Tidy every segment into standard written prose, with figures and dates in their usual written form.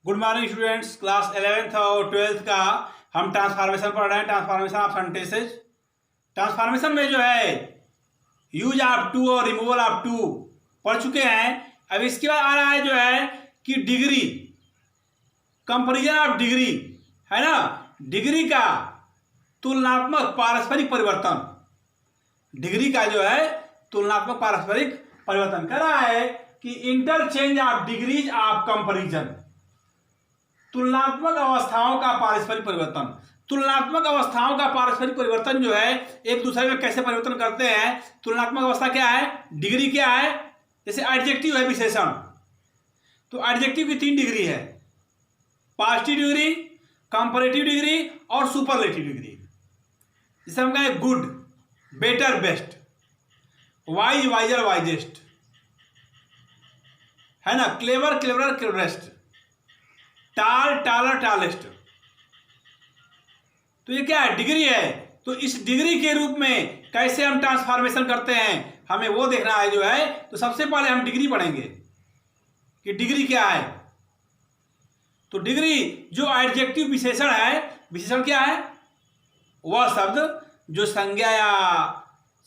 Good morning students. Class 11th और 12th का हम ट्रांसफॉर्मेशन पढ़ रहे हैं। Transformation of sentences. ट्रांसफॉर्मेशन में जो है यूज ऑफ टू और रिमूवल ऑफ टू पढ़ चुके हैं। अब इसके बाद आ रहा है जो है कि डिग्री, कंपेरिजन ऑफ डिग्री, है ना। डिग्री का तुलनात्मक पारस्परिक परिवर्तन, डिग्री का जो है तुलनात्मक पारस्परिक परिवर्तन कर रहा है कि interchange of degrees of comparison, तुलनात्मक अवस्थाओं का पारस्परिक परिवर्तन। तुलनात्मक अवस्थाओं का पारस्परिक परिवर्तन जो है एक दूसरे में कैसे परिवर्तन करते हैं। तुलनात्मक अवस्था क्या है, डिग्री क्या है। जैसे एडजेक्टिव है विशेषण, तो एडजेक्टिव की 3 डिग्री है, पॉजिटिव डिग्री, कंपैरेटिव डिग्री और सुपरलेटिव डिग्री। जैसे हम कहें good, better, best, wise, wiser, wisest, है ना। Clever, cleverer, cleverest, tall, taller, tallest. तो ये क्या है, डिग्री है। तो इस डिग्री के रूप में कैसे हम ट्रांसफॉर्मेशन करते हैं, हमें वो देखना है जो है। तो सबसे पहले हम डिग्री पढ़ेंगे कि डिग्री क्या है। तो डिग्री जो एडजेक्टिव विशेषण है, विशेषण क्या है, वह शब्द जो संज्ञा या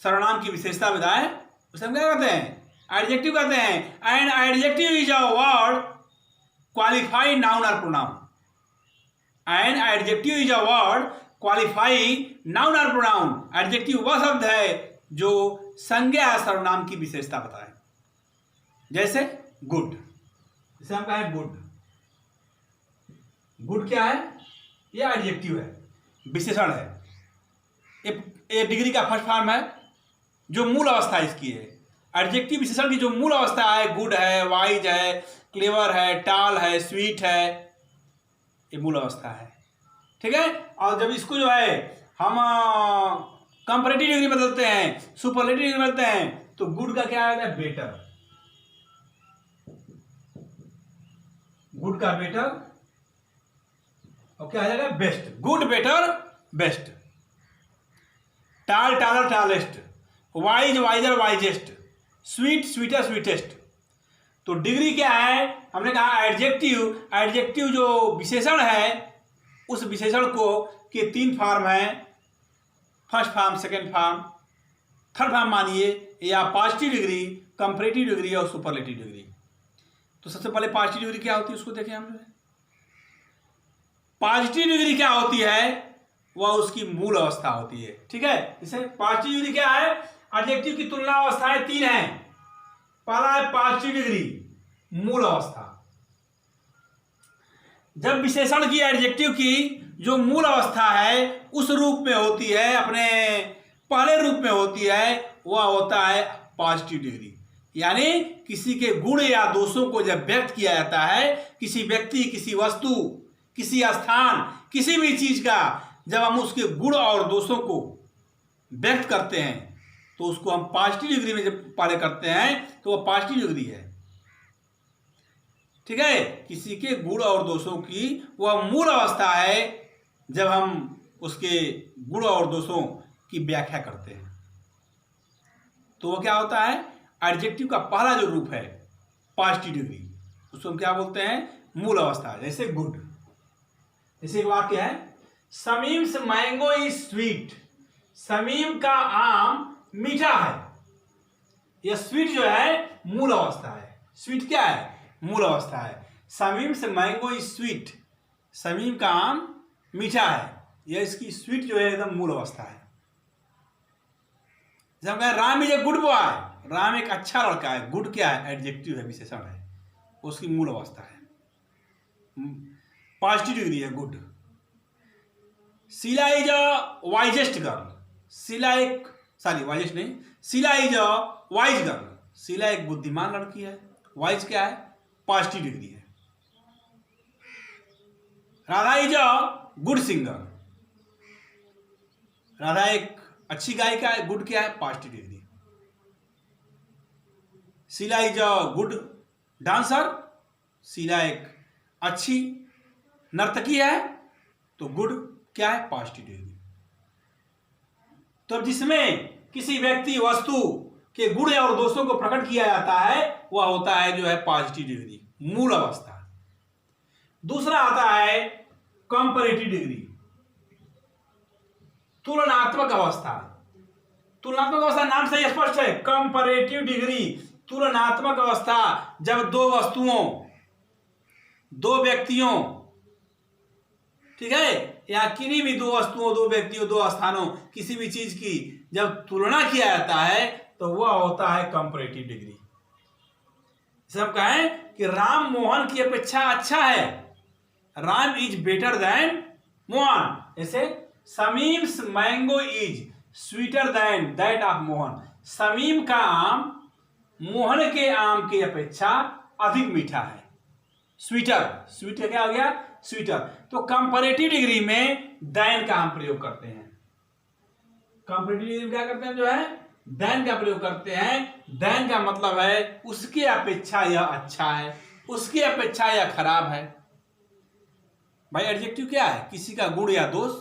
सर्वनाम की विशेषता बताए उसे हम क्या कहते हैं, एडजेक्टिव कहते हैं। And adjective is a word qualify noun और pronoun. And adjective is a word qualify noun और प्रोनाउन। एडजेक्टिव वह शब्द है जो संज्ञा या सर्वनाम की विशेषता बताए। जैसे गुड, जैसे हम कहें गुड, गुड क्या है, यह एडजेक्टिव है, विशेषण है। ये डिग्री का फर्स्ट फॉर्म है जो मूल अवस्था इसकी है। एडजेक्टिव विशेषण की जो मूल अवस्था है, गुड है, वाइज है, क्लेवर है, टाल है, स्वीट है, ये मूल अवस्था है। ठीक है। और जब इसको जो है हम कंपैरेटिव डिग्री बदलते हैं, सुपरलेटिव डिग्री बदलते हैं, तो गुड का क्या आता है, बेटर। गुड का बेटर, और क्या आ जाएगा, best. Good, better, best. Tall, taller, tallest, wise, wiser, wisest, sweet, sweeter, sweetest. तो डिग्री क्या है, हमने कहा एडजेक्टिव। एडजेक्टिव जो विशेषण है, उस विशेषण को के 3 फॉर्म है, first form, second form, third form मानिए, या पॉजिटिव डिग्री, कंपैरेटिव डिग्री और सुपरलेटिव डिग्री। तो सबसे पहले पॉजिटिव डिग्री क्या होती है उसको देखें हम। पॉजिटिव डिग्री क्या होती है, वह उसकी मूल अवस्था होती है। ठीक है। जैसे पॉजिटिव डिग्री क्या है, एडजेक्टिव की तुलना अवस्थाएं 3 हैं। पहला है पॉजिटिव डिग्री, मूल अवस्था। जब विशेषण की, एडजेक्टिव की जो मूल अवस्था है उस रूप में होती है, अपने पहले रूप में होती है, वह होता है पॉजिटिव डिग्री। यानी किसी के गुण या दोषों को जब व्यक्त किया जाता है, किसी व्यक्ति, किसी वस्तु, किसी स्थान, किसी भी चीज का जब हम उसके गुण और दोषों को व्यक्त करते हैं, तो उसको हम पॉजिटिव डिग्री में जब पहले करते हैं तो वह पॉजिटिव डिग्री है। ठीक है। किसी के गुण और दोषों की वह मूल अवस्था है जब हम उसके गुण और दोषों की व्याख्या करते हैं। तो वह क्या होता है, एडजेक्टिव का पहला जो रूप है पॉजिटिव डिग्री, उसको हम क्या बोलते हैं, मूल अवस्था। जैसे गुड, जैसे एक वाक्य है, समीम्स मैंगो इज स्वीट। समीम का आम मीठा है। यह स्वीट जो है मूल अवस्था है। स्वीट क्या है, मूल अवस्था है। समीम्स मैंगो इज स्वीट, समीम का आम मीठा है, यह इसकी स्वीट जो है एकदम मूल अवस्था है। जब हम कहें Ram is a good boy, Ram एक अच्छा लड़का है। गुड क्या है, एडजेक्टिव है, विशेषण है, उसकी मूल अवस्था है, पॉजिटिव डिग्री है, good. Sheela is a wisest girl. Sheela एक, सॉरी वाइजेस्ट नहीं, Sheela is a wise girl. Sheela एक बुद्धिमान लड़की है। वाइज क्या है, पॉजिटिव डिग्री है। Radha is a good singer. Radha एक अच्छी गायिका है। गुड क्या है, positive degree. Sheela is a good dancer. Sheela एक अच्छी नर्तकी है, तो गुड क्या है, पॉजिटिव डिग्री। तो जिसमें किसी व्यक्ति, वस्तु के गुण और दोषों को प्रकट किया जाता है, वह होता है जो है पॉजिटिव डिग्री, मूल अवस्था। दूसरा आता है कंपैरेटिव डिग्री, तुलनात्मक अवस्था। तुलनात्मक अवस्था नाम से स्पष्ट है, कंपैरेटिव डिग्री, तुलनात्मक अवस्था। जब दो वस्तुओं, दो व्यक्तियों, ठीक है, या किन्हीं भी दो वस्तुओं, दो व्यक्तियों, दो स्थानों, किसी भी चीज की जब तुलना किया जाता है तो वह होता है कंपैरेटिव डिग्री। सब कहें कि राम मोहन की अपेक्षा अच्छा है, Ram is better than Mohan. जैसे Samim's mango is sweeter than that of Mohan. Samim का आम मोहन के आम की अपेक्षा अधिक मीठा है। स्वीटर, स्वीटर क्या हो गया? स्वीटर। तो कंपैरेटिव डिग्री में देन का हम प्रयोग करते हैं। कंपैरेटिव डिग्री में क्या करते हैं? जो है देन का प्रयोग करते हैं। देन का मतलब है उसकी अपेक्षा यह अच्छा है, उसकी अपेक्षा यह खराब है। भाई एडजेक्टिव क्या है? किसी का गुण या दोष,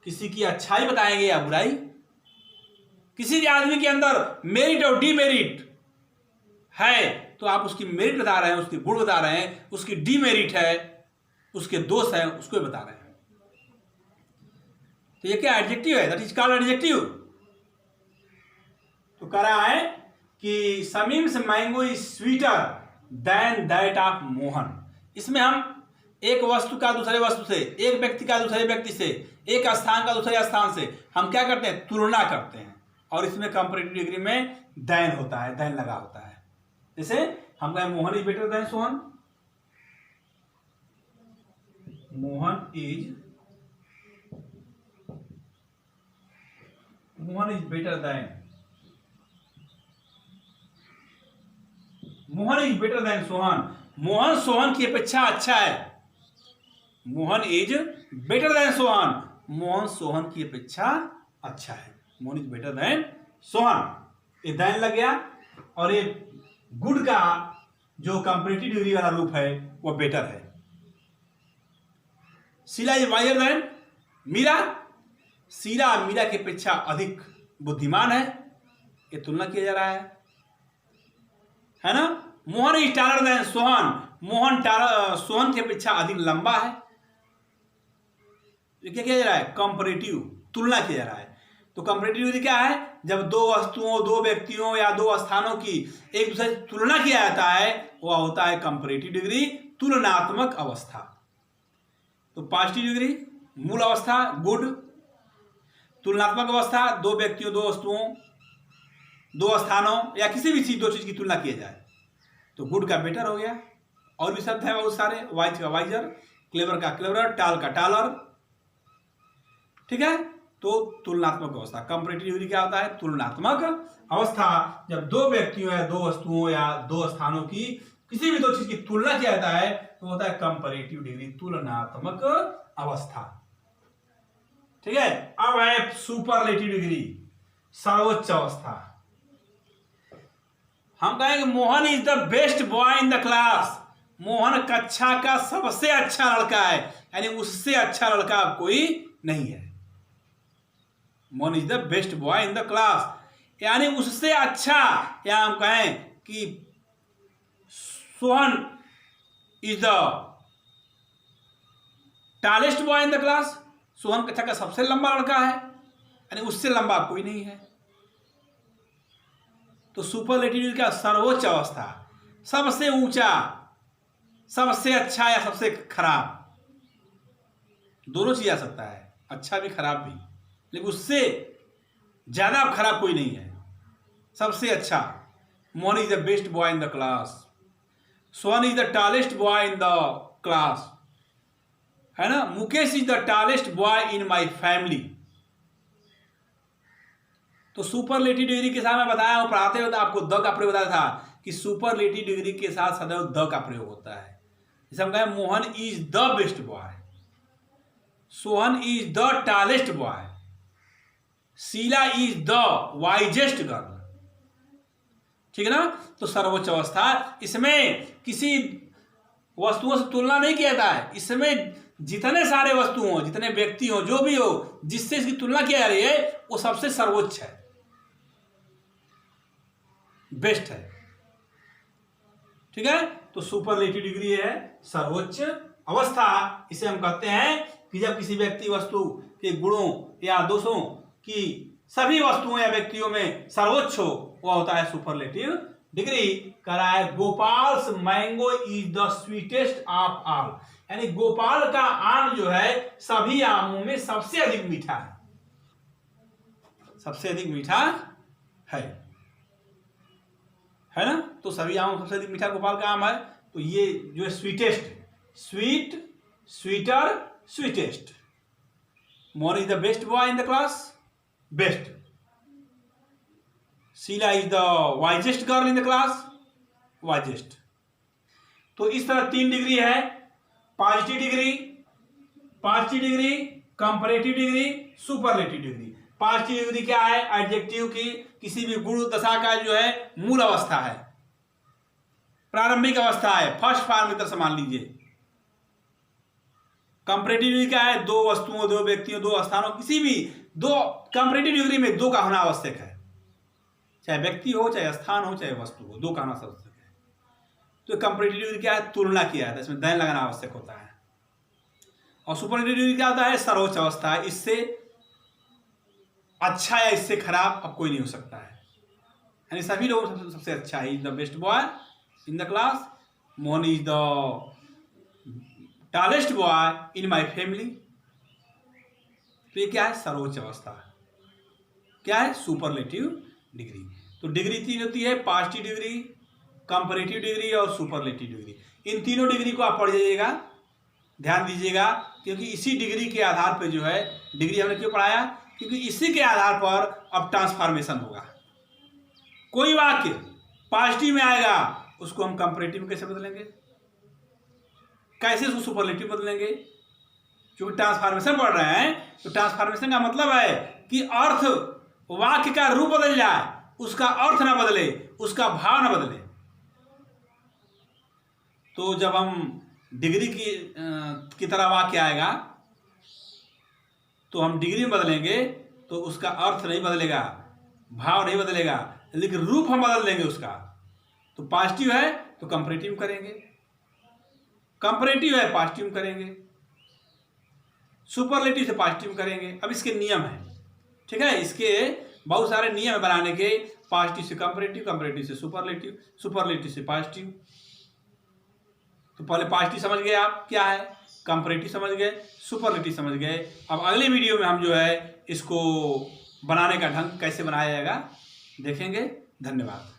किसी की अच्छाई बताएंगे या बुराई। किसी आदमी के अंदर मेरिट और डीमेरिट है तो आप उसकी मेरिट बता रहे हैं, उसके गुण बता रहे हैं। उसकी डीमेरिट है, उसके दोष है, उसको बता रहे हैं। तो ये क्या एडजेक्टिव है? That is called adjective. तो कह रहा है कि Samim's mango is sweeter than that of Mohan. इसमें हम एक वस्तु का दूसरे वस्तु से, एक व्यक्ति का दूसरे व्यक्ति से, एक स्थान का दूसरे स्थान से हम क्या करते हैं? तुलना करते हैं। और इसमें कंपैरेटिव डिग्री में देन होता है, देन लगा होता है। जैसे हम कहें Mohan is better then Sohan, Mohan is better than, Mohan is better then Sohan. Mohan Sohan की अपेक्षा अच्छा है। Mohan is better then Sohan, Mohan Sohan की अपेक्षा अच्छा है। Mohan is better then Sohan, ये देन लग गया। और ये गुड का जो कंपैरेटिव डिग्री वाला रूप है वो बेटर है। Sheela is wiser than Meera, Sheela Meera की अपेक्षा अधिक बुद्धिमान है। ये तुलना किया जा रहा है ना। Mohan is taller than Sohan, Mohan Sohan की अपेक्षा अधिक लंबा है। ये क्या किया जा रहा है? कंपैरेटिव, तुलना किया जा रहा है। तो कंपैरेटिव डिग्री क्या है? जब दो वस्तुओं, दो व्यक्तियों या दो स्थानों की एक दूसरे से तुलना किया जाता है वह होता है कंपैरेटिव डिग्री, तुलनात्मक अवस्था। तो पॉजिटिव डिग्री मूल अवस्था गुड, तुलनात्मक अवस्था दो व्यक्तियों, दो वस्तुओं, दो स्थानों या किसी भी चीज, दो चीज की तुलना किया जाए तो गुड का बेटर हो गया। और भी शब्द है बहुत सारे, वाइज का वाइजर, क्लेवर का क्लेवर, टाल का टालर, ठीक है। तो तुलनात्मक अवस्था, कंपैरेटिव डिग्री क्या होता है? तुलनात्मक अवस्था। जब दो व्यक्तियों या दो वस्तुओं या दो स्थानों की किसी भी दो चीज की तुलना किया जाता है तो होता है कंपैरेटिव डिग्री, तुलनात्मक अवस्था, ठीक है। अब है सुपरलेटिव डिग्री, सर्वोच्च अवस्था। हम कहेंगे Mohan is the best boy in the class, Mohan कक्षा का सबसे अच्छा लड़का है, यानी उससे अच्छा लड़का कोई नहीं है। Mohan is the best boy in the class, यानी उससे अच्छा। या हम कहें कि Sohan is the tallest boy in the class, Sohan कक्षा का सबसे लंबा लड़का है, यानी उससे लंबा कोई नहीं है। तो सुपरलेटिव का सर्वोच्च अवस्था, सबसे ऊंचा, सबसे अच्छा या सबसे खराब, दोनों चीज आ सकता है, अच्छा भी खराब भी, लेकिन उससे ज्यादा खराब कोई नहीं है, सबसे अच्छा। Mohan is the best boy in the class, Sohan is the tallest boy in the class, है ना। Mukesh is the tallest boy in my family. तो सुपरलेटिव डिग्री के साथ मैं बताया हूं, पढ़ाते हुए आपको द का प्रयोग बताया था कि सुपरलेटिव डिग्री के साथ सदैव द का प्रयोग होता है। जैसे हम कहें Mohan is the best boy, Sohan is the tallest boy, Sheela is the wisest girl, ठीक है ना। तो सर्वोच्च अवस्था, इसमें किसी वस्तुओं से तुलना नहीं किया जाता है, इसमें जितने सारे वस्तु हो, जितने व्यक्ति हो, जो भी हो, जिससे इसकी तुलना की जा रही है वो सबसे सर्वोच्च है, बेस्ट है, ठीक है। तो सुपरलेटिव डिग्री है सर्वोच्च अवस्था इसे हम कहते हैं कि जब किसी व्यक्ति वस्तु के गुणों या दोषों की सभी वस्तुओं या व्यक्तियों में सर्वोच्च हो, वह होता है सुपरलेटिव डिग्री। कह रहा है Gopal's mango is the sweetest of all, यानी गोपाल का आम जो है सभी आमों में सबसे अधिक मीठा है, सबसे अधिक मीठा है ना। तो सभी आमों सबसे अधिक मीठा गोपाल का आम है। तो ये जो है sweetest, sweet, sweeter, sweetest. Mohan is the best boy in the class, best. Sheela is the wisest girl in the class, wisest. तो इस तरह 3 डिग्री है, positive degree, comparative degree, superlative degree. Positive degree क्या है? एडजेक्टिव की किसी भी गुण दशा का जो है मूल अवस्था है, प्रारंभिक अवस्था है, फर्स्ट फॉर्म की तरह से मान लीजिए। कंपैरेटिव डिग्री क्या है? 2 वस्तुओं, 2 व्यक्तियों, 2 स्थानों, किसी भी 2, कंपैरेटिव डिग्री में 2 का होना आवश्यक है, चाहे व्यक्ति हो, चाहे स्थान हो, चाहे वस्तु हो, 2 का होना आवश्यक है। तो कंपैरेटिव डिग्री क्या है? तुलना किया है, इसमें दैन लगाना आवश्यक होता है। और सुपरलेटिव डिग्री क्या होता है? सर्वोच्च अवस्था है, इससे अच्छा या इससे खराब अब कोई नहीं हो सकता है, यानी सभी लोगों सबसे अच्छा है। Is the best boy in the class, Mohan is the tallest boy in my family. तो ये क्या है? सर्वोच्च अवस्था है। क्या है? Superlative degree. तो डिग्री 3 होती है, पॉजिटिव डिग्री, कंपैरेटिव डिग्री और सुपरलेटिव डिग्री। इन तीनों डिग्री को आप पढ़ जाइएगा, ध्यान दीजिएगा, क्योंकि इसी डिग्री के आधार पर जो है, डिग्री हमने क्यों पढ़ाया? क्योंकि इसी के आधार पर अब ट्रांसफॉर्मेशन होगा। कोई वाक्य पॉजिटिव में आएगा, उसको हम कंपैरेटिव में कैसे बदलेंगे, कैसे उसको सुपरलेटिव बदलेंगे? क्योंकि ट्रांसफॉर्मेशन पढ़ रहे हैं, तो ट्रांसफॉर्मेशन का मतलब है कि अर्थ, वाक्य का रूप बदल जाए, उसका अर्थ ना बदले, उसका भाव ना बदले। तो जब हम डिग्री की तरह वाक्य आएगा तो हम डिग्री में बदलेंगे, तो उसका अर्थ नहीं बदलेगा, भाव नहीं बदलेगा, लेकिन रूप हम बदल देंगे उसका। तो पॉजिटिव है तो कंपैरेटिव करेंगे, कंपैरेटिव है पॉजिटिव करेंगे, सुपरलेटिव से पॉजिटिव करेंगे। अब इसके नियम है, ठीक है, इसके बहुत सारे नियम बनाने के, पॉजिटिव से कंपैरेटिव, कंपैरेटिव से सुपरलेटिव, सुपरलेटिव से पॉजिटिव। तो पहले पॉजिटिव समझ गए आप क्या है, कंपैरेटिव समझ गए, सुपरलेटिव समझ गए। अब अगले वीडियो में हम जो है इसको बनाने का ढंग कैसे बनाया जाएगा देखेंगे। धन्यवाद।